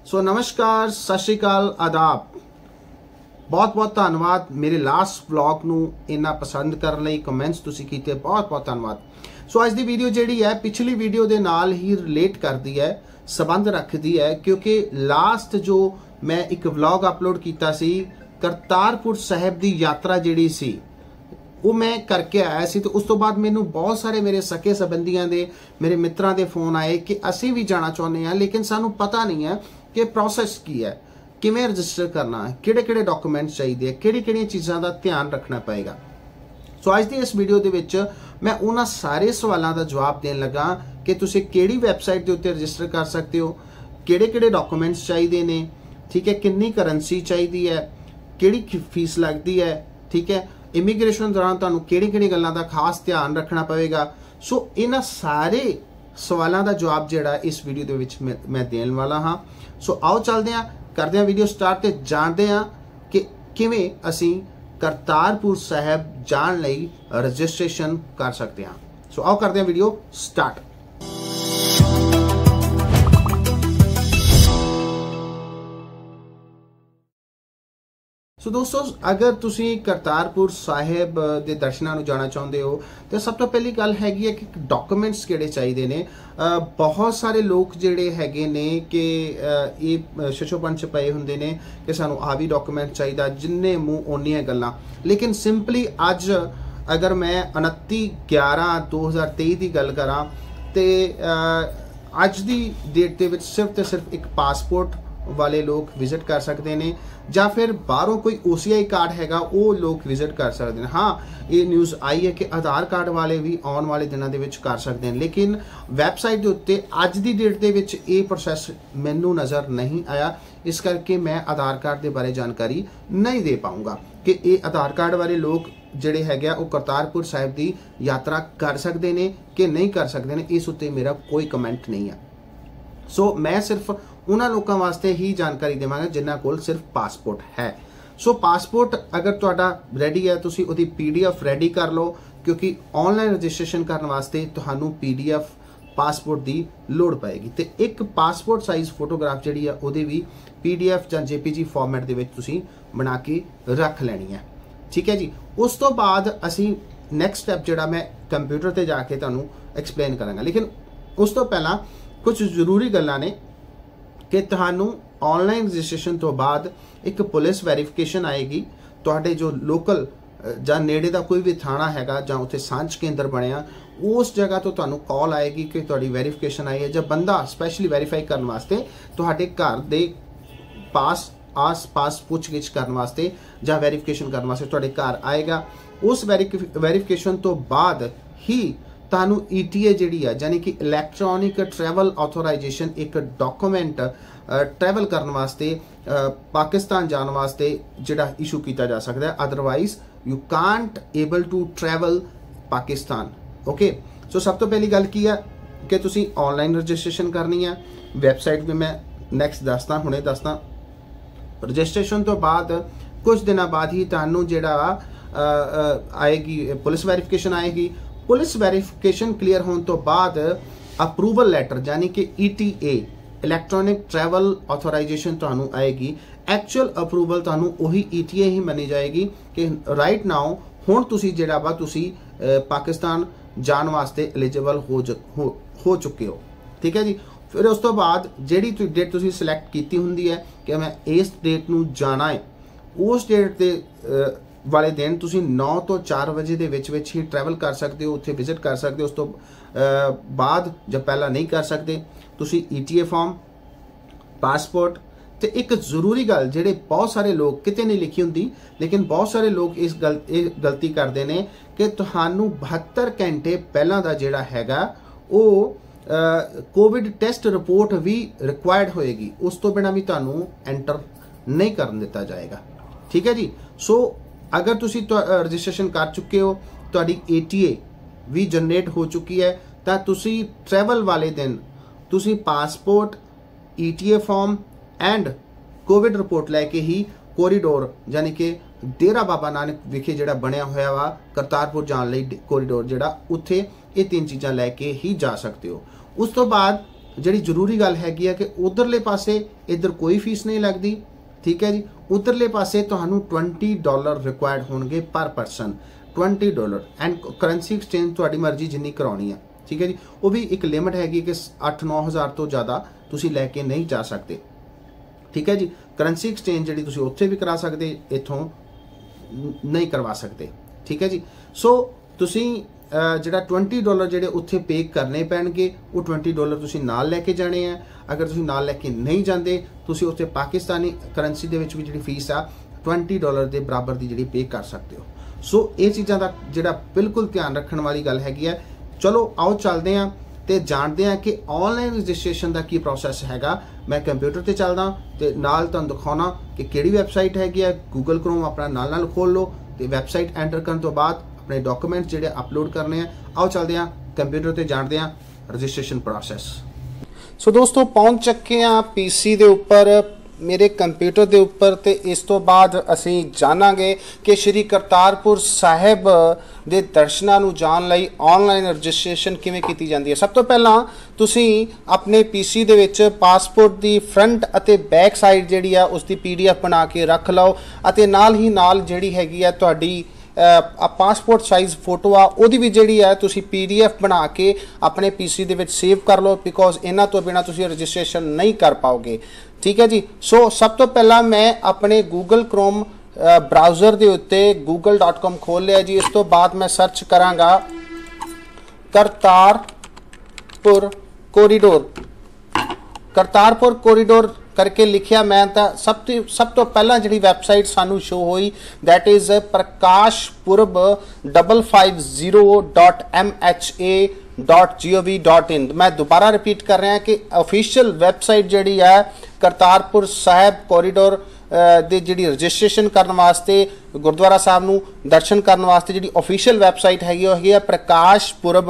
सो नमस्कार, सत श्री अकाल, आदाब। बहुत बहुत धन्यवाद मेरे लास्ट व्लॉग नूं इन्ना पसंद करने लई, कमेंट्स तुसीं कीते, बहुत बहुत धन्यवाद। सो अज दी वीडियो जिहड़ी है पिछली वीडियो दे नाल ही रिलेट करदी है, संबंध रखदी है, क्योंकि लास्ट जो मैं एक व्लॉग अपलोड कीता सी करतारपुर साहिब दी यात्रा जिहड़ी सी वो मैं करके आया सी, तो उस तो बाद मैनू बहुत सारे मेरे सके संबंधियों के, मेरे मित्रों के फोन आए कि असी भी जाना चाहते हैं, लेकिन सानू पता नहीं है कि प्रोसैस की है, किवें रजिस्टर करना है, किहड़े डॉक्यूमेंट्स चाहिए, किहड़ी चीज़ों का ध्यान रखना पएगा। सो अज की इस वीडियो के विच मैं उन्हां सारे सवालों का जवाब देन लगा कि तुसीं किहड़ी वैबसाइट के उत्ते रजिस्टर कर सकते हो, किहड़े डॉक्यूमेंट्स चाहिए ने, ठीक है, कितनी करंसी चाहिए है, किहड़ी फीस लगती है, ठीक है, इमीग्रेशन दौरान तुहानूं किहड़ी गल्लां दा खास ध्यान रखना पवेगा। सो इन्हां सारे सवालों का जवाब जिहड़ा इस वीडियो दे विच मैं देण वाला हाँ। सो आओ चलदे हां, करदे हां वीडियो स्टार्ट ते जानदे हां कि किवें असीं करतारपुर साहिब जाण लई रजिस्ट्रेशन कर सकते हां। सो आओ करदे हां वीडियो स्टार्ट। सो दोस्तों, अगर तुसी करतारपुर साहिब के दर्शनों नूं जाना चाहते हो तो सब तो पहली गल हैगी है कि डॉक्यूमेंट्स किहड़े चाहिए ने। बहुत सारे लोग जिहड़े हैगे ने कि ये छछोपन च पए हुंदे ने कि सानू आ भी डॉक्यूमेंट चाहिए, जिन्ने मूँह ओनियां गल्लां। लेकिन सिंपली अज अगर मैं 29/11/2023 की गल करा तो अज की डेट के सिर्फ तो सिर्फ एक पासपोर्ट वाले लोग विजिट कर सकते हैं, या फिर बाहरों कोई OCI कार्ड हैगा वो लोग विजिट कर सकते हैं। हाँ, ये न्यूज़ आई है कि आधार कार्ड वाले भी आने वाले दिनों के विच कर सकते हैं, लेकिन वैबसाइट के उत्ते अज की डेट के विच ये प्रोसैस मैनू नज़र नहीं आया, इस करके मैं आधार कार्ड के बारे जानकारी नहीं दे पाऊँगा कि ये आधार कार्ड वाले लोग जिहड़े हैगे वो करतारपुर साहिब की यात्रा कर सकते हैं कि नहीं कर सकते हैं। इस उत्ते मेरा कोई कमेंट नहीं है। सो मैं सिर्फ उन्होंने लोगों वास्ते ही जानकारी देवांगा जिन्होंने कोल सिर्फ पासपोर्ट है। सो पासपोर्ट अगर तुहाडा रेडी है, तुसी उहदी PDF रेडी कर लो, क्योंकि ऑनलाइन रजिस्ट्रेशन करने वास्ते तुहानू PDF पासपोर्ट की लोड़ पएगी। तो एक पासपोर्ट साइज फोटोग्राफ जिहड़ी है उहदी भी PDF या JPG फॉर्मेट दे विच तुसी बना के रख लैनी है, ठीक है जी। उस तो बाद असी नैक्सट स्टैप जिहड़ा मैं कंप्यूटर ते जाके तुहानू एक्सप्लेन करांगा, लेकिन उस तो पहला कुछ जरूरी गल्लां ने कि तुहानू ऑनलाइन रजिस्ट्रेशन तो बाद एक पुलिस वेरीफिकेशन आएगी। तुहाडे जो लोकल जां नेड़े दा कोई भी थाना हैगा जां उत्थे सांझ केंद्र बनिया, उस जगह तो तुहानू कॉल आएगी कि तुहाडी वेरीफिकेशन आई है, जब बंदा स्पैशली वेरीफाई करने वास्ते तुहाडे घर दे पास आस पास पुछगिछ करने वास्ते जां वेरीफिकेशन करने वास्ते तुहाडे घर आएगा। उस वेरीफिकेशन तो बाद ही तानू ETA जिहड़ी है, यानी कि इलैक्ट्रॉनिक ट्रैवल ऑथोराइजेशन, एक डॉक्यूमेंट ट्रैवल करने वास्ते पाकिस्तान जाने वास्ते जिहड़ा इशू किया जा सकता है। Otherwise you can't able to travel Pakistan. Okay, so सब तो पहली गल की है कि तुसी ऑनलाइन रजिस्ट्रेशन करनी है। वैबसाइट भी मैं नैक्सट दसदा, हुणे दसदा। रजिस्ट्रेशन तो बाद कुछ दिनों बाद ही तुहानू जिहड़ा आएगी पुलिस वेरीफिकेशन आएगी। पुलिस वेरीफिकेशन क्लीयर होने तो बाद अप्रूवल लैटर यानी कि ETA इलैक्ट्रॉनिक ट्रैवल ऑथोराइजेशन तुहानू आएगी। एक्चुअल अप्रूवल तुहानू वही ETA ही मनी जाएगी कि राइट नाउ हुण तुसी जिहड़ा वा तुसी पाकिस्तान जाण वास्ते एलिजिबल हो चुके हो, ठीक है जी। फिर उस तो बाद जिहड़ी डेट तुसी सिलैक्ट कीती हुंदी है कि मैं इस डेट नूं जाना है, उस डेट ते वाले दिन तुसी 9 तो 4 बजे दे विच ही ट्रैवल कर सकते हो, उत्थे विजिट कर सकते हो। उस तो बाद जब पहला नहीं कर सकते तुसी ETA फॉर्म, पासपोर्ट ते एक जरूरी गल जिहड़े बहुत सारे लोग किते नहीं लिखी हुंदी, लेकिन बहुत सारे लोग इस गलती करते हैं कि तुहानू 72 घंटे पहला दा जिहड़ा हैगा वो कोविड टेस्ट रिपोर्ट भी रिक्वायर्ड होएगी, उस तो बिना भी तुहानू एंटर नहीं करन दिता जाएगा, ठीक है जी। सो अगर तुसी रजिस्ट्रेशन कर चुके हो, तुहाडी ATA भी जनरेट हो चुकी है, तो तुसी ट्रैवल वाले दिन तुसी passport, ETA form and Covid report लैके ही कोरीडोर यानी कि डेरा बाबा नानक विखे जिहड़ा बनया होया वा करतारपुर जाने लई कोरीडोर जिहड़ा, उत्थे ये 3 चीज़ां लैके ही जा सकते हो। उस तो बाद ਜਿਹੜੀ ਜ਼ਰੂਰੀ ਗੱਲ ਹੈਗੀ ਆ ਕਿ ਉਧਰਲੇ ਪਾਸੇ ਇੱਧਰ ਕੋਈ ਫੀਸ ਨਹੀਂ ਲੱਗਦੀ, ਠੀਕ ਹੈ ਜੀ। ਉਧਰਲੇ ਪਾਸੇ ਤੁਹਾਨੂੰ $20 ਰਿਕੁਆਇਰਡ ਹੋਣਗੇ ਪਰ ਪਰਸਨ, $20 ਐਂਡ ਕਰੰਸੀ ਐਕਸਚੇਂਜ ਤੁਹਾਡੀ ਮਰਜ਼ੀ ਜਿੰਨੀ ਕਰਾਉਣੀ ਆ, ਠੀਕ ਹੈ ਜੀ। ਉਹ ਵੀ ਇੱਕ ਲਿਮਿਟ ਹੈਗੀ ਕਿ 8-9 ਹਜ਼ਾਰ ਤੋਂ ਜ਼ਿਆਦਾ ਤੁਸੀਂ ਲੈ ਕੇ ਨਹੀਂ ਜਾ ਸਕਦੇ, ਠੀਕ ਹੈ ਜੀ। ਕਰੰਸੀ ਐਕਸਚੇਂਜ ਜਿਹੜੀ ਤੁਸੀਂ ਉੱਥੇ ਵੀ ਕਰਾ ਸਕਦੇ, ਇੱਥੋਂ ਨਹੀਂ ਕਰਵਾ ਸਕਦੇ, ਠੀਕ ਹੈ ਜੀ। ਸੋ ਤੁਸੀਂ ਜਿਹੜਾ $20 ਜਿਹੜੇ ਉੱਥੇ ਪੇ ਕਰਨੇ ਪੈਣਗੇ, ਉਹ $20 ਤੁਸੀਂ ਨਾਲ ਲੈ ਕੇ ਜਾਣੇ ਆ। ਅਗਰ ਤੁਸੀਂ ਨਾਲ ਲੈ ਕੇ ਨਹੀਂ ਜਾਂਦੇ, ਤੁਸੀਂ ਉੱਥੇ ਪਾਕਿਸਤਾਨੀ ਕਰੰਸੀ ਦੇ ਵਿੱਚ ਵੀ ਜਿਹੜੀ ਫੀਸ ਆ $20 ਦੇ ਬਰਾਬਰ ਦੀ ਜਿਹੜੀ ਪੇ ਕਰ ਸਕਦੇ ਹੋ। ਸੋ ਇਹ ਚੀਜ਼ਾਂ ਦਾ ਜਿਹੜਾ ਬਿਲਕੁਲ ਧਿਆਨ ਰੱਖਣ ਵਾਲੀ ਗੱਲ ਹੈਗੀ ਹੈ। ਚਲੋ ਆਓ ਚੱਲਦੇ ਹਾਂ ਤੇ ਜਾਣਦੇ ਹਾਂ ਕਿ ਆਨਲਾਈਨ ਰਜਿਸਟ੍ਰੇਸ਼ਨ ਦਾ ਕੀ ਪ੍ਰੋਸੈਸ ਹੈਗਾ। ਮੈਂ ਕੰਪਿਊਟਰ ਤੇ ਚੱਲਦਾ ਤੇ ਨਾਲ ਤੁਹਾਨੂੰ ਦਿਖਾਉਣਾ ਕਿ ਕਿਹੜੀ ਵੈਬਸਾਈਟ ਹੈਗੀ ਹੈ। ਗੂਗਲ ਕ੍ਰੋਮ ਆਪਣਾ ਨਾਲ ਖੋਲ ਲਓ ਤੇ ਵੈਬਸਾਈਟ ਐਂਟਰ ਕਰਨ ਤੋਂ ਬਾਅਦ ਆਪਣੇ ਡਾਕੂਮੈਂਟ ਜਿਹੜੇ ਅਪਲੋਡ ਕਰਨੇ ਆ। ਆਓ ਚੱਲਦੇ ਹਾਂ ਕੰਪਿਊਟਰ ਤੇ, ਜਾਣਦੇ ਹਾਂ ਰਜਿਸਟ੍ਰੇਸ਼ਨ ਪ੍ਰੋਸੈਸ। ਸੋ ਦੋਸਤੋ ਪਹੁੰਚ ਚੁੱਕੇ ਹਾਂ ਪੀਸੀ ਦੇ ਉੱਪਰ, ਮੇਰੇ ਕੰਪਿਊਟਰ ਦੇ ਉੱਪਰ, ਤੇ ਇਸ ਤੋਂ ਬਾਅਦ ਅਸੀਂ ਜਾਣਾਂਗੇ ਕਿ ਸ਼੍ਰੀ ਕਰਤਾਰਪੁਰ ਸਾਹਿਬ ਦੇ ਦਰਸ਼ਨਾਂ ਨੂੰ ਜਾਣ ਲਈ ਆਨਲਾਈਨ ਰਜਿਸਟ੍ਰੇਸ਼ਨ ਕਿਵੇਂ ਕੀਤੀ ਜਾਂਦੀ ਹੈ। ਸਭ ਤੋਂ ਪਹਿਲਾਂ ਤੁਸੀਂ ਆਪਣੇ ਪੀਸੀ ਦੇ ਵਿੱਚ ਪਾਸਪੋਰਟ ਦੀ ਫਰੰਟ ਅਤੇ ਬੈਕ ਸਾਈਡ ਜਿਹੜੀ ਆ ਉਸ ਦੀ PDF ਬਣਾ ਕੇ ਰੱਖ ਲਓ ਅਤੇ ਨਾਲ ਹੀ ਨਾਲ ਜਿਹੜੀ ਹੈਗੀ ਆ ਤੁਹਾਡੀ ਪਾਸਪੋਰਟ ਸਾਈਜ਼ ਫੋਟੋ ਆ ਉਹਦੀ ਵੀ ਜਿਹੜੀ ਹੈ ਤੁਸੀਂ PDF ਬਣਾ ਕੇ ਆਪਣੇ ਪੀਸੀ ਦੇ ਵਿੱਚ ਸੇਵ ਕਰ ਲਓ, ਬਿਕੋਜ਼ ਇਹਨਾਂ ਤੋਂ ਬਿਨਾਂ ਤੁਸੀਂ ਰਜਿਸਟ੍ਰੇਸ਼ਨ ਨਹੀਂ ਕਰ ਪਾਓਗੇ, ਠੀਕ ਹੈ ਜੀ। ਸੋ ਸਭ ਤੋਂ ਪਹਿਲਾਂ ਮੈਂ ਆਪਣੇ ਗੂਗਲ ਕ੍ਰੋਮ ਬਰਾਊਜ਼ਰ ਦੇ ਉੱਤੇ google.com ਖੋਲ ਲਿਆ ਜੀ। ਇਸ ਤੋਂ ਬਾਅਦ ਮੈਂ ਸਰਚ ਕਰਾਂਗਾ ਕਰਤਾਰਪੁਰ ਕੋਰੀਡੋਰ। ਕਰਤਾਰਪੁਰ ਕੋਰੀਡੋਰ करके लिखिया मैं, तो सब तो पहला जी वैबसाइट सानू शो हुई दैट इज़ प्रकाशपुरब 550.mha.gov.in। मैं दोबारा रिपीट कर रहा कि ऑफिशियल वैबसाइट जी है करतारपुर साहब कॉरीडोर दे जी रजिस्ट्रेशन करने वास्ते, गुरुद्वारा साहब नू दर्शन करने वास्ते जी ऑफिशियल वैबसाइट हैगी वो है प्रकाशपुरब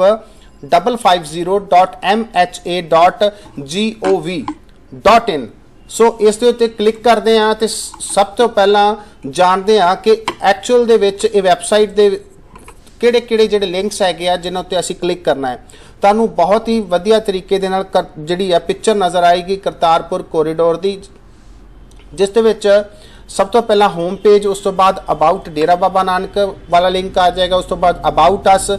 550.mha.gov.in। सो इस दे उत्ते क्लिक करते हैं तो सब तो पहला जानते हैं कि एक्चुअल दे विच ये वैबसाइट दे किहड़े-किहड़े जिहड़े लिंक्स हैगे आ जिन्हां उत्ते असीं क्लिक करना है। तुहानूं बहुत ही वधिया तरीके दे नाल जिहड़ी है पिक्चर नज़र आएगी करतारपुर कोरीडोर दी, जिस दे विच सब तो पहला होम पेज, उस तो बाद अबाउट डेरा बाबा नानक वाला लिंक आ जाएगा, उस तो बाद अबाउट अस,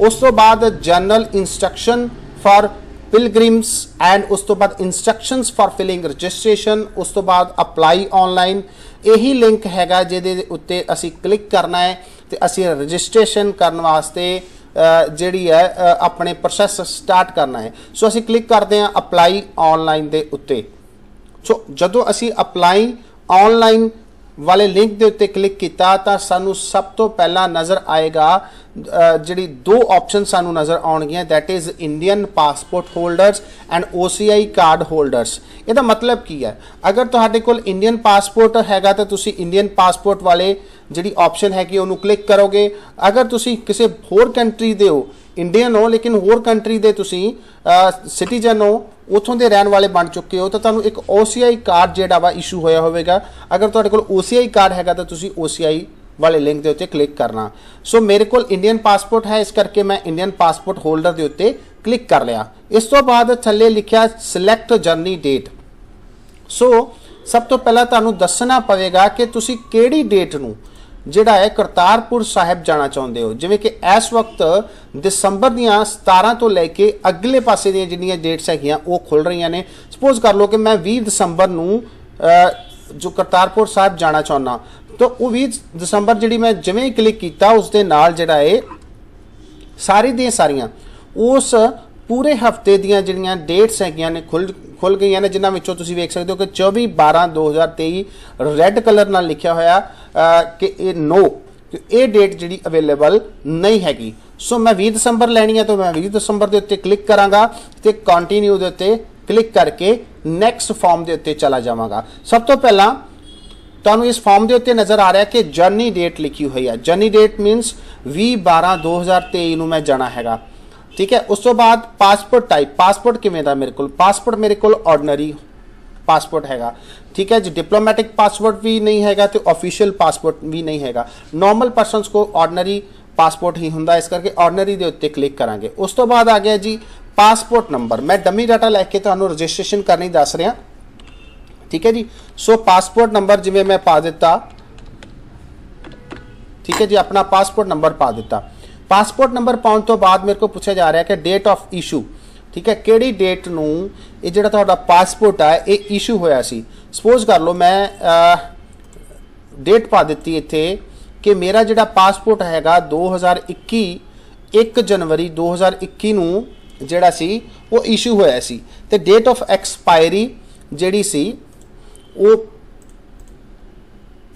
उस तो बाद general instruction for pilgrims and उस तो बाद इंस्ट्रक्शंस फॉर फिलिंग रजिस्ट्रेशन, उस तो बाद अप्लाई ऑनलाइन। यही लिंक हैगा जिहदे उत्ते असी क्लिक करना है तो असी रजिस्ट्रेशन करने वास्ते जिहड़ी है अपने प्रोसैस स्टार्ट करना है। सो असी क्लिक करते हैं अप्लाई ऑनलाइन दे उत्ते। सो जदों असी अप्लाई ऑनलाइन वाले लिंक के उत्ते क्लिक किया तो सानू सब तो पहला नज़र आएगा जी दो ऑप्शन सानू नज़र आउणगियां, that is Indian passport holders and OCI card holders. ਇਹਦਾ मतलब की है, अगर तुहाडे कोल इंडियन पासपोर्ट हैगा तो तुसी इंडियन पासपोर्ट वाले जी ऑप्शन हैगी उन्होंने क्लिक करोगे। अगर तुसी किसी होर कंट्री दे हो, इंडियन हो लेकिन होर कंट्री दे तुसी सिटीजन हो, उतों के रहने वाले बन चुके हो, तो तुहानू एक OCI कार्ड जिहड़ा वा इशू होया होवेगा। अगर तुहाडे कोल OCI कार्ड हैगा तो तुसी OCI वाले लिंक के उत्ते क्लिक करना। सो मेरे को इंडियन पासपोर्ट है, इस करके मैं इंडियन पासपोर्ट होल्डर के उत्ते क्लिक कर लिया। इस तो बाद थल्ले लिखिया सिलेक्ट जर्नी डेट। सो सब तो पहला तुहानू दसना पवेगा कि तुसी किहड़ी डेट नू जिहड़ा है करतारपुर साहिब जाना चाहुंदे हो। जिवें कि इस वक्त दिसंबर दियां 17 तो लैके अगले पासे दियां जिन्नियां डेट्स हैगियां वो खुल रही ने। सपोज कर लो कि मैं 20 दिसंबर नू जो करतारपुर साहिब जाना चाहुंदा, तो वो 20 दिसंबर जी मैं जिवें ही क्लिक किया उस दे नाल जिहड़ा है सारी दियां सारियां उस पूरे हफ्ते दियां जिहड़ियां डेट्स हैगियां ने खुल गई ने, जिन्हां विचों तुसीं वेख सकते हो कि 24/12/2023 रैड कलर नाल लिखिया होया कि ये नो ये डेट जी अवेलेबल नहीं हैगी। सो मैं 20 दिसंबर लैनी है तो मैं 20 दिसंबर के उत्ते क्लिक करांगा ते कंटिन्यू के उत्ते क्लिक करके नैक्सट फॉर्म के उत्ते चला जावांगा। सब तो पहला तुहानू इस फॉर्म के उत्ते नज़र आ रहा है कि जर्नी डेट लिखी हुई है। जर्नी डेट मीनस 20/12/2023 नू मैं जाना हैगा, ठीक है। उस तो बाद पासपोर्ट टाइप, पासपोर्ट किवें दा मेरे कोल, पासपोर्ट मेरे कोल ऑर्डनरी पासपोर्ट हैगा, ठीक है जी। डिप्लोमैटिक पासपोर्ट भी नहीं हैगा तो ऑफिशियल पासपोर्ट भी नहीं हैगा। नॉर्मल पर्सनस को ऑर्डनरी पासपोर्ट ही हुंदा, इस करके ऑर्डनरी दे उत्ते क्लिक करांगे। उस तो बाद आ गया जी पासपोर्ट नंबर, मैं डमी डाटा लैके तुहानूं रजिस्ट्रेशन करनी दस रहा, ठीक है जी। सो पासपोर्ट नंबर जिवें मैं पा दिता, ठीक है जी, अपना पासपोर्ट नंबर पा दिता। पासपोर्ट नंबर पाउण तो बाद मेरे को पूछा जा रहा है कि डेट ऑफ इशू, ठीक है, किहड़ी डेट नूं ये जिहड़ा तुहाडा पासपोर्ट है ये इशू होया सी। सपोज कर लो मैं डेट पा दी इत्थे कि मेरा जिहड़ा पासपोर्ट हैगा 2021 1 जनवरी 2021 नूं जिहड़ा सी वो इशू होया सी, ते डेट ऑफ एक्सपायरी जिहड़ी सी वो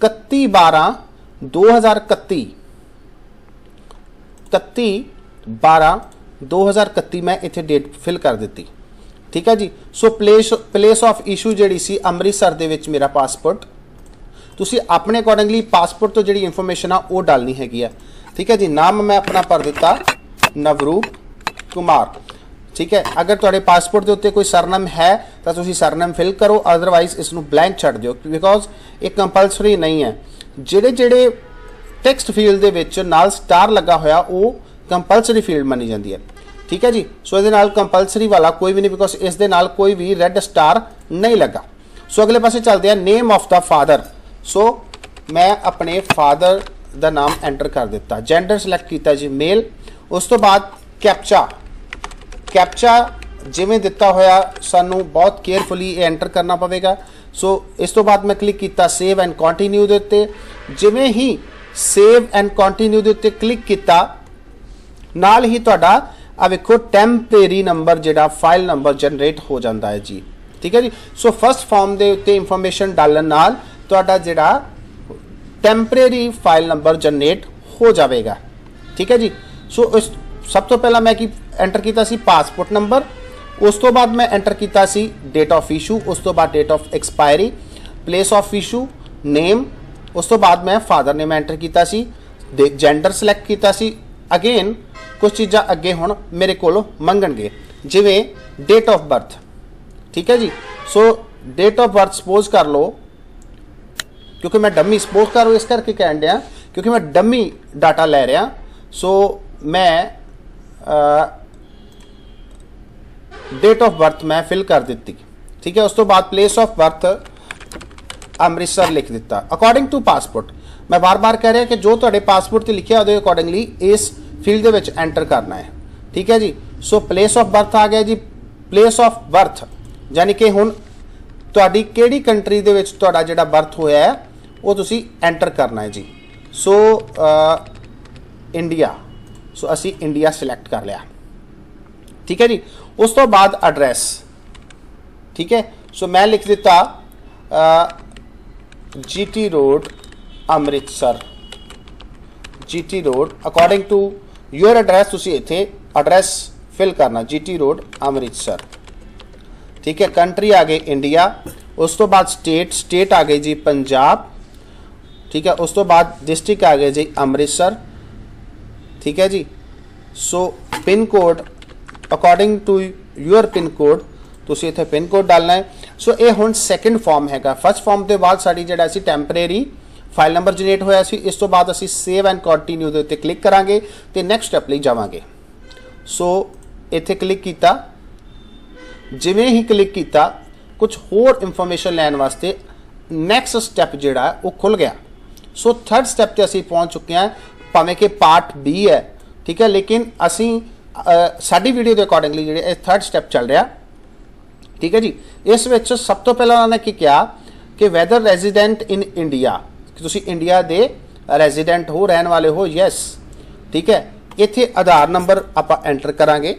31/12/2031 31/12/2031 मैं इत्थे डेट फिल कर दी, ठीक है जी। सो प्लेस ऑफ इशू जिहड़ी सी अमृतसर दे विच मेरा पासपोर्ट, तुसी अपने अकॉर्डिंगली पासपोर्ट तो जिहड़ी इंफॉर्मेशन आ वो डालनी हैगी है, ठीक है जी। नाम मैं अपना भर दिता नवरूप कुमार, ठीक है। अगर तुहाडे पासपोर्ट के उत्ते कोई सरनेम है तो तुसी सरनेम फिल करो, अदरवाइज इसनूं ब्लैंक छड्ड दिओ, बिकॉज ये कंपलसरी नहीं है। जिहड़े जिहड़े टैक्सट फील्ड दे विच नाल स्टार लगा होया वो कंपलसरी फील्ड मनी जाती है, ठीक है जी। सो इहदे नाल कंपलसरी वाला कोई भी नहीं, बिकॉज इस दे नाल कोई भी रैड स्टार नहीं लगा। सो अगले पासे चलते हैं, नेम ऑफ द फादर। सो मैं अपने फादर का नाम एंटर कर दिता, जेंडर सिलेक्ट किया जी मेल। उस तो बाद कैप्चा जिमें दिता होया सानू बहुत केयरफुली एंटर करना पवेगा। सो इस तो बाद मैं क्लिक किया सेव एंड कंटिन्यू दे उत्ते। जिमें ही सेव एंड कंटिन्यू दे उत्ते क्लिक किया, नाल ही तुहाडा आ वेखो टैंपरेरी नंबर जिहड़ा फाइल नंबर जनरेट हो जाता है जी, ठीक है जी। सो फर्स्ट फॉर्म दे उत्ते इंफॉर्मेशन डालण नाल तुहाडा जिहड़ा टैंपरेरी फाइल नंबर जनरेट हो जाएगा, ठीक है जी। सो इस सब तो पहला मैं की एंटर किया सी पासपोर्ट नंबर, उस तो बाद मैं एंटर किया सी डेट ऑफ इशू, उस तो बाद date of expiry, place of issue, name, उस तो बाद मैं फादर नेम एंटर किया सी, जेंडर सिलेक्ट किया सी। अगेन कुछ चीज़ां अगे हुण मेरे कोलों मंगणगे, जिवें डेट ऑफ बर्थ, ठीक है जी। सो डेट ऑफ बर्थ सपोज कर लो, क्योंकि मैं डमी सपोज कर लो इस करके कह दिया क्योंकि मैं डमी डाटा लै रहा। सो मैं डेट ऑफ बर्थ मैं फिल कर दी, ठीक है। उस तो बाद प्लेस ऑफ बर्थ अमृतसर लिख दिता अकॉर्डिंग टू पासपोर्ट। मैं बार बार कह रहा कि जो तुहाडे पासपोर्ट ते लिखिया उहदे अकॉर्डिंगली इस फील्ड दे विच एंटर करना है, ठीक है जी। सो प्लेस ऑफ बर्थ आ गया जी, प्लेस ऑफ बर्थ यानी कि हुण तुहाडी किहड़ी कंट्री दे विच तुहाडा जिहड़ा बर्थ होया है वो तुसी एंटर करना है जी। सो इंडिया, सो असी इंडिया सिलेक्ट कर लिया, ठीक है जी। उस तो बाद एड्रैस, ठीक है। सो मैं लिख दिता GT road Amritsar, GT road according to your address तुसी इत्थे एड्रैस फिल करना GT रोड अमृतसर, ठीक है। कंट्री आ गई इंडिया, उस तो बाद स्टेट आ गई जी पंजाब, ठीक है। उस तो बाद डिस्ट्रिक्ट आ गए जी अमृतसर, ठीक है जी। So pin code according to your pin code तुसी इत्थे पिन कोड डालना है। सो ये हुण सैकेंड फॉर्म हैगा। फर्स्ट फॉर्म के बाद साडी जिहड़ा सी टैंपरेरी फाइल नंबर जनरेट होया सी, इस तो बाद असी सेव एंड कंटिन्यू दे उत्ते क्लिक करांगे ते नैक्सट स्टैप लई जावांगे। सो इत्थे क्लिक किया, जिवें ही क्लिक किया कुछ होर इंफॉर्मेशन लैन वास्ते नैक्सट स्टैप जिहड़ा वो खुल गया। सो थर्ड स्टैप ते असी पहुंच चुके हैं, भावें कि पार्ट बी है, ठीक है, लेकिन असी साडी वीडियो के अकॉर्डिंगली जिहड़े थर्ड स्टैप चल रहा, ठीक है जी। इस विच सब तो पहला उन्होंने किया कि वैदर रेजिडेंट इन इंडिया, कि तुसी इंडिया दे रेजिडेंट हो, रहने वाले हो, यस, ठीक है। इत्थे आधार नंबर आपां एंटर करांगे।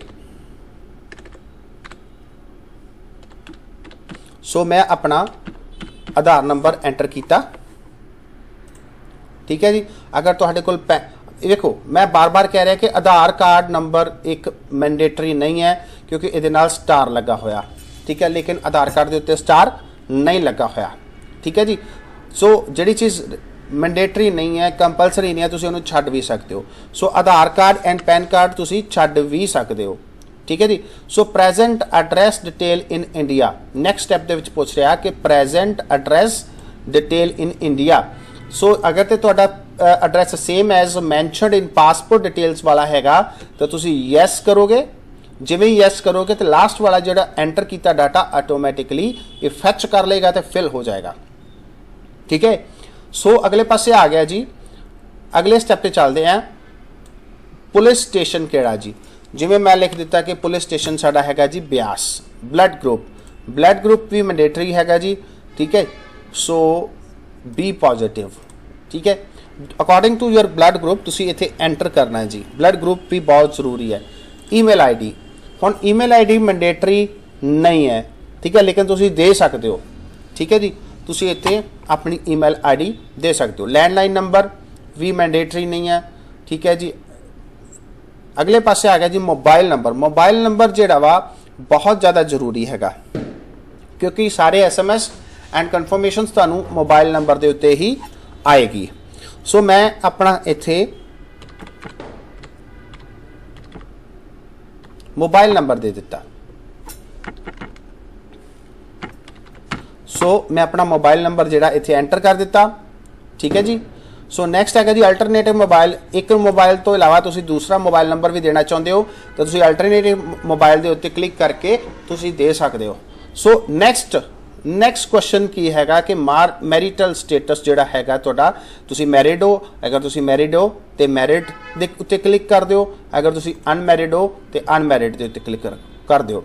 सो मैं अपना आधार नंबर एंटर किया, ठीक है जी। अगर तुहाडे कोल देखो मैं बार बार कह रहा कि आधार कार्ड नंबर एक मैंडेटरी नहीं है क्योंकि इहदे नाल स्टार लगा होया, ठीक है, लेकिन आधार कार्ड के उत्ते स्टार नहीं लगा होया, ठीक है जी। सो जिहड़ी चीज़ मैंडेटरी नहीं है, कंपलसरी नहीं है, तुसीं उहनूं छड्ड भी सकते हो। So Aadhaar card and PAN card तुसीं छड्ड भी सकते हो, ठीक है जी। So present address detail in India, next step दे विच पुछ रहा कि present address detail in India. So अगर तो तुहाडा address same as mentioned in passport details वाला हैगा तो तुसीं यस करोगे, जिवें ही यस करोगे तो लास्ट वाला जो एंटर किया डाटा ऑटोमैटिकली ये फैच कर लेगा तो फिल हो जाएगा। ठीक है, सो अगले पासे आ गया जी। अगले स्टैप पे चलते हैं, पुलिस स्टेशन केड़ा जी। जिवें मैं लिख दिता कि पुलिस स्टेशन साडा हैगा जी ब्यास। ब्लड ग्रुप भी मैंडेटरी हैगा जी। ठीक है, सो बी पॉजिटिव। ठीक है, according to your blood group तुसी इत्थे एंटर करना है जी। ब्लड ग्रुप भी बहुत जरूरी है। ईमेल आईडी, हुण ईमेल आईडी मैंडेटरी नहीं है, ठीक है, लेकिन तुसी दे सकते हो। ठीक है जी, तुसी इत्थे अपनी ईमेल आईडी दे सकते हो। लैंडलाइन नंबर भी मैंडेटरी नहीं है। ठीक है जी, अगले पासे आ गया जी मोबाइल नंबर जिहड़ा वा बहुत ज़्यादा जरूरी हैगा, क्योंकि सारे SMS एंड कन्फर्मेशन तुहानूं मोबाइल नंबर के उत्ते ही आएगी। सो मैं अपना इत्थे मोबाइल नंबर दे दिता। सो मैं अपना मोबाइल नंबर जिहड़ा इत्थे एंटर कर दिता। ठीक है जी, सो नैक्सट है जी अल्टरनेटिव मोबाइल। एक मोबाइल तो इलावा तुसी दूसरा मोबाइल नंबर भी देना चाहते हो तो तुसी अल्टरनेटिव मोबाइल के उत्ते क्लिक करके तुसी दे सकते हो। सो नैक्सट क्वेश्चन की हैगा कि मैरिटल स्टेटस जिहड़ा हैगा तुहाडा, तुसी मैरिड हो। अगर तुसी मैरिड हो तो मैरिड दे उत्ते क्लिक कर दिओ। अगर तुसी अनमैरिड हो तो अनमैरिड दे उत्ते क्लिक कर दिओ।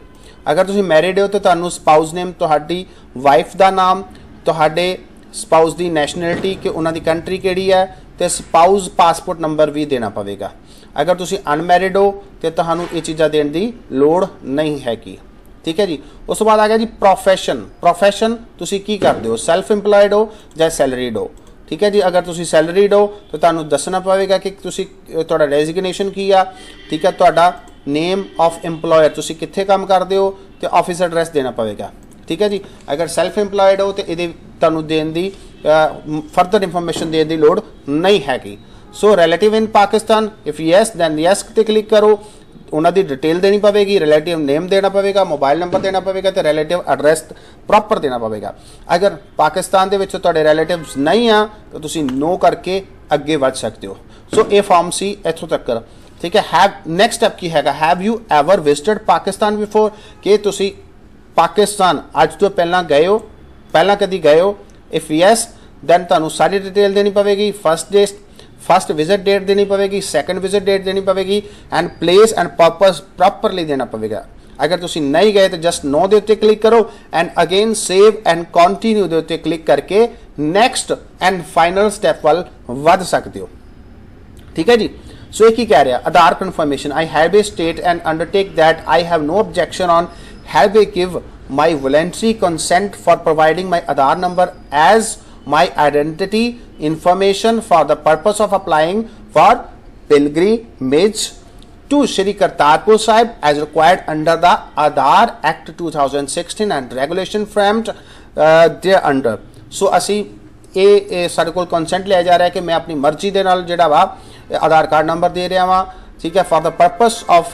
अगर तुसी मैरिड हो तो तुहानूं स्पाउस नेम, तुहाडी वाइफ का नाम, तुहाडे स्पाउस की नैशनैलिटी कि उन्होंने कंट्री केड़ी है, तो स्पाउस पासपोर्ट नंबर भी देना पवेगा। अगर तुसी अनमैरिड हो तो तुहानूं ये चीज़ां देने की लोड़ नहीं हैगी। ठीक है जी, उस बाद आ गया जी प्रोफैशन तुसी की करते हो, सैल्फ इंपलॉयड हो या सैलरीड हो। ठीक है जी, अगर तुसी सैलरीड हो तो तुहानूं दसना पवेगा कि तुसी तुहाडा डेजिग्नेशन की आ। ठीक है, तुहाडा नेम ऑफ इंपलॉयर, तुसी कित्थे काम करते हो तो ऑफिस एड्रैस देना पवेगा। ठीक है जी, अगर सैल्फ इंपलॉयड हो तो ये तुहानूं देने की फर्दर इंफॉर्मेशन देने की लोड़ नहीं हैगी। So relative in Pakistan, if yes then yes ते क्लिक करो। उन्होंने डिटेल देनी पवेगी, रिलेटिव नेम देना पवेगा, मोबाइल नंबर देना पवेगा तो रिलेटिव एड्रैस प्रॉपर देना पवेगा। अगर पाकिस्तान दे विच तुहाडे रिलेटिव्स नहीं आ तो तुसी नो करके अगे बढ़ सकते हो। सो ये फॉर्म सी इत्थों तक। ठीक है, नैक्सट स्टैप की हैगा, have you ever visited Pakistan before, कि तुसी पाकिस्तान अज तो पहला गए हो, पहला कभी गए हो। इफ यस दैन तुहानूं सारी डिटेल देनी पवेगी। फर्स्ट विजिट डेट देनी पवेगी, सैकेंड विजिट डेट देनी पवेगी and place and purpose properly देना पवेगा। अगर तुसी नहीं गए तो जस्ट नो दे उत्ते क्लिक करो and again save and continue they उत्ते क्लिक करके नैक्सट एंड फाइनल स्टैप वाल वध सकते हो। ठीक है जी, सो एक ही कह रहा है Aadhaar confirmation, I have a state and undertake that I have no objection on have a give my voluntary consent for providing my Aadhaar number as my identity information for the purpose of applying for pilgrimage to Shri Kartarpur Sahib as required under the Aadhaar Act 2016 and regulation framed there under। So असी ये सारे कोल consent लिया जा रहा है कि मैं अपनी मर्जी के नाल जिहड़ा वा आधार कार्ड नंबर दे रहा वा। ठीक है, for the purpose of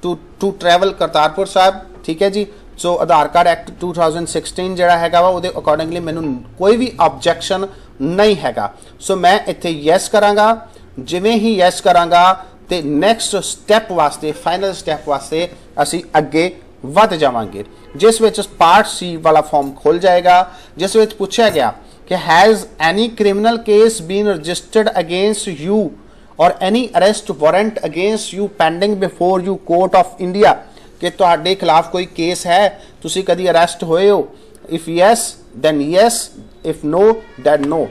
to travel Kartarpur Sahib. ठीक है जी, सो आधार कार्ड एक्ट 2016 जिहड़ा हैगा वा उहदे अकॉर्डिंगली मैनूं कोई भी ऑब्जेक्शन नहीं हैगा। सो मैं इत्थे यस करांगा। जिवें ही यस करांगा तो नैक्सट स्टैप वास्ते, फाइनल स्टैप वास्ते असी अगे वध जावांगे, जिस विच पार्ट सी वाला फॉर्म खुल जाएगा, जिस विच पूछा गया कि has any criminal case been registered against you और any arrest warrant against you pending before you court of India, कि तुहाडे खिलाफ कोई केस है, तुसी कदी अरेस्ट होए हो। If yes then yes, if no then no.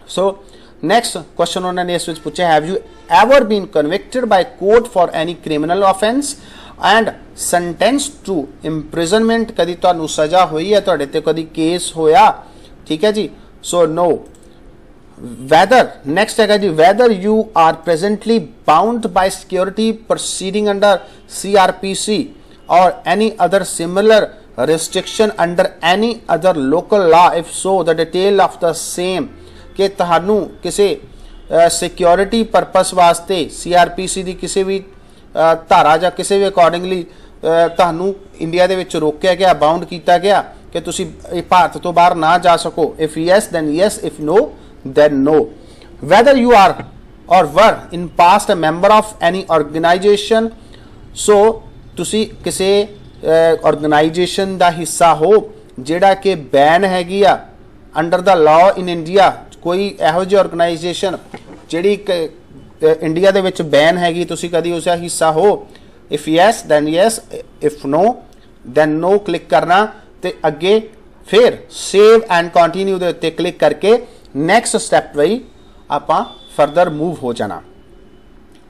So next question उन्होंने इस पूछा, have you ever been convicted by court for any criminal offence and sentenced to imprisonment, कदी तुहानूं सजा हुई है, तुहाडे ते कदी केस होया। ठीक है जी, सो नो। whether next है जी, whether you are presently bound by security proceeding under CRPC or any other similar restriction under any other local law, if so the detail of the same, कि तहानू किसी security purpose वास्ते CRPC की किसी भी धारा या किसी भी अकॉर्डिंगली तहानू इंडिया दे विच रोकिया गया, बाउंड किया गया कि तुसी भारत तो बाहर ना जा सको। If yes then yes, if no then no। whether you are or were in past a member of any organization, so तुसी किसी ऑर्गेनाइजेशन का हिस्सा हो जिहड़ा कि बैन हैगी आ under the law in India, कोई इहो जी ऑर्गेनाइजेशन जिहड़ी इंडिया दे विच बैन हैगी, तुसी कदी उसका हिस्सा हो? If yes then yes, if no then no click करना ते अगे फिर सेव एंड कंटिन्यू दे उत्ते क्लिक करके नैक्सट स्टैप वही आपां फर्दर मूव हो जाना।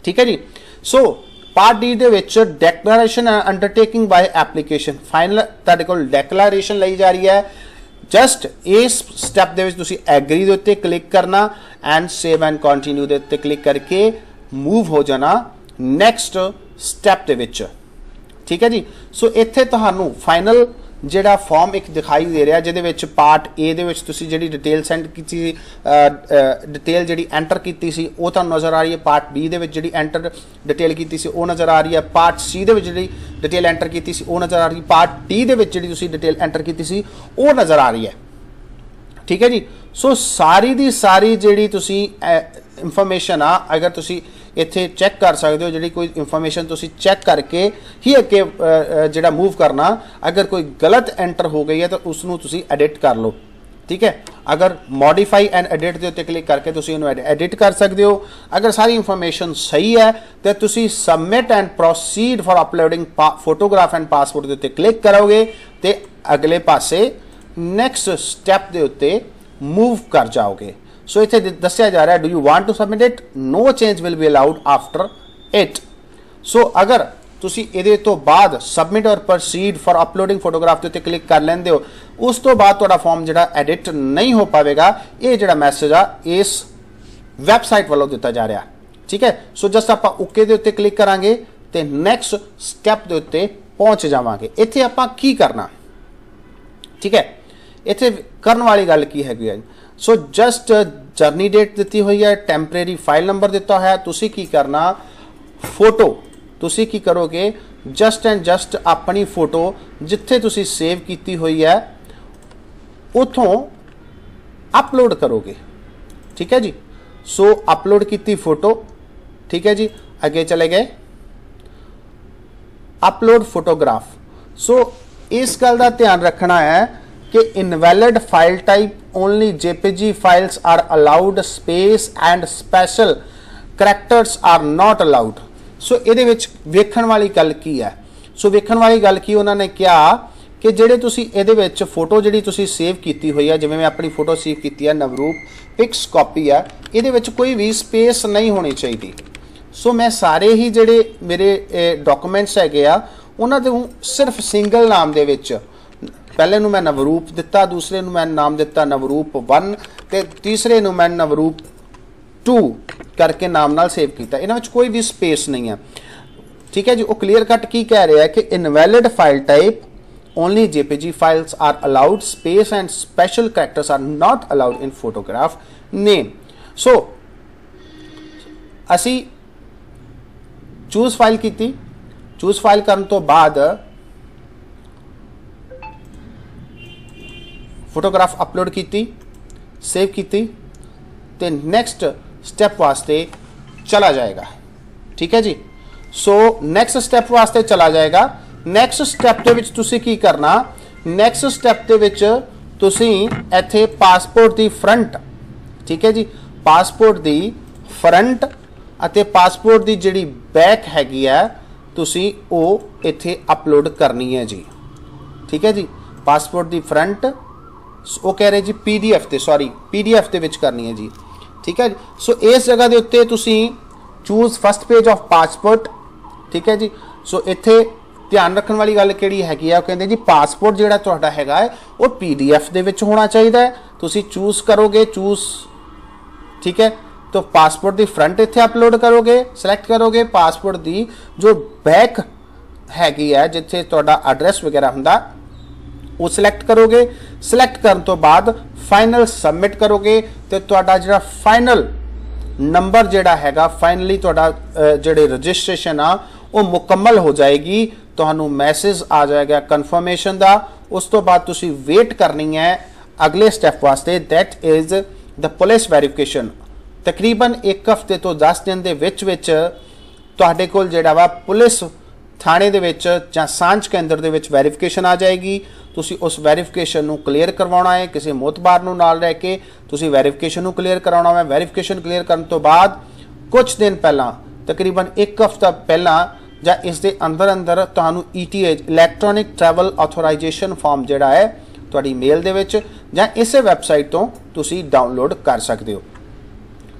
ठीक है जी। सो पार्ट डी दे विच declaration undertaking by application, final तुहाडे कोल डैक्लरेशन लई जा रही है। जस्ट इस स्टैप दे विच तुसीं एग्री दे उत्ते क्लिक करना and save and continue they उत्ते क्लिक करके मूव हो जाना नैक्सट स्टैप दे विच। ठीक है जी। सो इत्थे तुहानूं फाइनल जिहड़ा फॉर्म एक दिखाई दे रहा जिहदे विच पार्ट ए दे विच तुसीं जिहड़ी डिटेल सेंड कीती सी, डिटेल जिहड़ी एंटर कीती सी वो तुहानूं नज़र आ रही है। पार्ट बी दे विच जिहड़ी एंटर डिटेल कीती सी वो नज़र आ रही है। पार्ट सी दे विच जिहड़ी डिटेल एंटर कीती सी वो नज़र आ रही है। पार्ट डी दे विच जिहड़ी तुसीं डिटेल एंटर कीती सी वो नज़र आ रही है। ठीक है जी। सो सारी दी सारी जिहड़ी तुसीं इंफॉर्मेशन आ, अगर तुसीं इत्थे चैक कर सकते हो, जिहड़ी कोई इंफॉर्मेशन तुसीं चैक करके ही अगे जिहड़ा मूव करना। अगर कोई गलत एंटर हो गई है तो उसनूं तुसीं एडिट कर लो। ठीक है। अगर मॉडिफाई एंड एडिट के उत्ते क्लिक करके तुसीं इहनूं एडिट कर सकते हो। अगर सारी इंफॉर्मेशन सही है तो तुसीं submit and proceed for uploading photograph and passport के उत्ते क्लिक करोगे तो अगले पासे नैक्सट स्टैप के उत्ते मूव कर जाओगे। सो इत्थे दस्सिया जा रहा है, do you want to submit it, no change will be allowed after it. So अगर तुसी इहदे तो बाद सबमिट और प्रोसीड फॉर अपलोडिंग फोटोग्राफ के उत्ते क्लिक कर लेंदे हो, उस तो बाद तुहाडा फॉर्म जिहड़ा एडिट नहीं हो पाएगा। ये जिहड़ा मैसेज आ इस वैबसाइट वालों दिता जा रहा। ठीक है। सो जस्ट आपां ओके दे उत्ते क्लिक करांगे ते नैक्सट स्टैप दे उत्ते पहुंच जावांगे। इत्थे आपां की करना? ठीक है। इत्थे करन वाली गल की हैगी है? सो जस्ट जर्नी डेट दी हुई है, टैंपरेरी फाइल नंबर दिता है। तुसी की करना, फोटो तुसी की करोगे, जस्ट एंड जस्ट अपनी फोटो जिथे तुसी सेव की हुई है उथों अपलोड करोगे। ठीक है जी। सो अपलोड की फोटो। ठीक है जी। आगे चले गए अपलोड फोटोग्राफ। सो इस गल का ध्यान रखना है कि invalid file type only JPG files are allowed, space and special characters are not allowed. So ये वेखण वाली गल की है? सो वेखण वाली गल की उन्होंने कहा कि जेडे तुसी इहदे विच फोटो जिहड़ी तुसी सेव की हुई है, जिवें मैं अपनी फोटो सेव की है नवरूप पिक्स कॉपी है, इहदे विच कोई भी स्पेस नहीं होनी चाहिए। सो मैं सारे ही जिहड़े मेरे डॉक्यूमेंट्स हैगे आ उन्हां दे सिर्फ सिंगल नाम दे विच, पहले नूं मैं नवरूप दिता, दूसरे नूं मैं नाम दिता नवरूप 1 ते तीसरे नूं मैं नवरूप 2 करके नाम नाल सेव किया। इन्हां विच कोई भी स्पेस नहीं है। ठीक है जी। वो क्लीयर कट की कह रहा है कि invalid file type only JPG files are allowed, space and special characters are not allowed in photograph name. So असी चूज फाइल की, चूज फाइल करने तो बाद फोटोग्राफ अपलोड की, सेव की, तो नैक्सट स्टैप वास्ते चला जाएगा। ठीक है जी। सो नैक्सट स्टैप वास्ते चला जाएगा। नैक्सट स्टैप के विच तुसी की करना, नैक्सट स्टैप के विच तुसी इत्थे पासपोर्ट दी फ्रंट, ठीक है जी, पासपोर्ट दी फ्रंट अते पासपोर्ट दी जिहड़ी बैक हैगी है तुसी वो इत्थे अपलोड करनी है जी। ठीक है जी। पासपोर्ट दी फ्रंट वो कह रहे जी पीडीएफ ते, सॉरी पीडीएफ दे विच करनी है जी। ठीक है जी। सो इस जगह के उत्ते तुसी choose first page of passport. ठीक है जी। सो इत्थे ध्यान रखने वाली गल किहड़ी हैगी आ, कहंदे जी पासपोर्ट जिहड़ा तुहाडा हैगा है वो पीडीएफ दे विच होना चाहिए। तुसी चूज करोगे, चूज ठीक है, तो पासपोर्ट दी फ्रंट इत्थे अपलोड करोगे, सिलेक्ट करोगे, पासपोर्ट दी जो बैक हैगी है जिथे तुहाडा एड्रैस वगैरह हुंदा वो सिलेक्ट करोगे। सिलेक्ट करने तो बाद फाइनल सबमिट करोगे तो तुहाडा जिहड़ा फाइनल नंबर जिहड़ा हैगा फाइनली तुहाडा जिहड़े रजिस्ट्रेशन आ वो मुकम्मल हो जाएगी। तुहानू मैसेज आ जाएगा कन्फर्मेशन दा। उस तो बाद तुसी वेट करनी है अगले स्टैप वास्ते, that is the police verification. तकरीबन 1 हफ्ते तो 10 दिन दे विच तुहाडे कोल जिहड़ा वा पुलिस थाने दे विच जां सांझ केंद्र दे विच वैरीफिकेशन आ जाएगी। तुसी उस वैरीफिकेशन नूं क्लीयर करवाउणा है, किसी मोतबार नूं नाल रह के तुसी वैरीफिकेशन नूं क्लीयर कराउणा है। वैरीफिकेशन क्लीयर करन तो बाद कुछ दिन पहला, तकरीबन 1 हफ्ता पहला जां इस दे अंदर अंदर तुहानूं ETA electronic travel authorisation form जिहड़ा है तुहाडी मेल दे विच जां इसे वैबसाइट तो तुसी डाउनलोड कर सकते हो।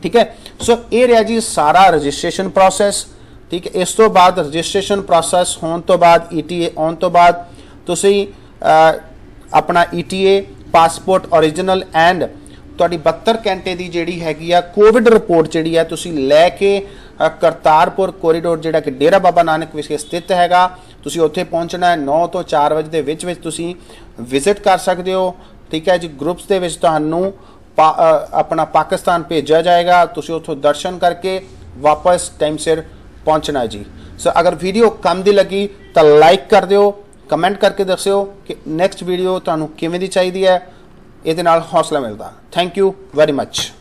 ठीक है, सो ये रहा जी सारा रजिस्ट्रेशन प्रोसैस। ठीक है, इस तो बाद रजिस्ट्रेशन प्रोसैस होने तो बाद ETA आने तो बाद तुसी अपना ETA पासपोर्ट ओरिजिनल एंड तुहाडी 72 घंटे की जिहड़ी हैगी आ कोविड रिपोर्ट जिहड़ी है तुसी लैके करतारपुर कोरीडोर जिहड़ा कि डेरा बाबा नानक विखे स्थित हैगा, तुसी उत्थे पहुंचना है। 9 तो 4 बजे दे विच तुसी विजिट कर सकते हो। ठीक है जी, ग्रुप्स दे विच तुहानूं अपना पाकिस्तान भेजा जाएगा, तुसी उत्थों दर्शन करके वापस टाइम सिर पहुंचना है जी। सो अगर वीडियो काम दी लगी तो लाइक कर दिओ, कमेंट करके दस्सिओ कि नैक्सट वीडियो तुहानूं किवें दी चाहीदी है, इहदे नाल हौसला मिलदा। Thank you very much.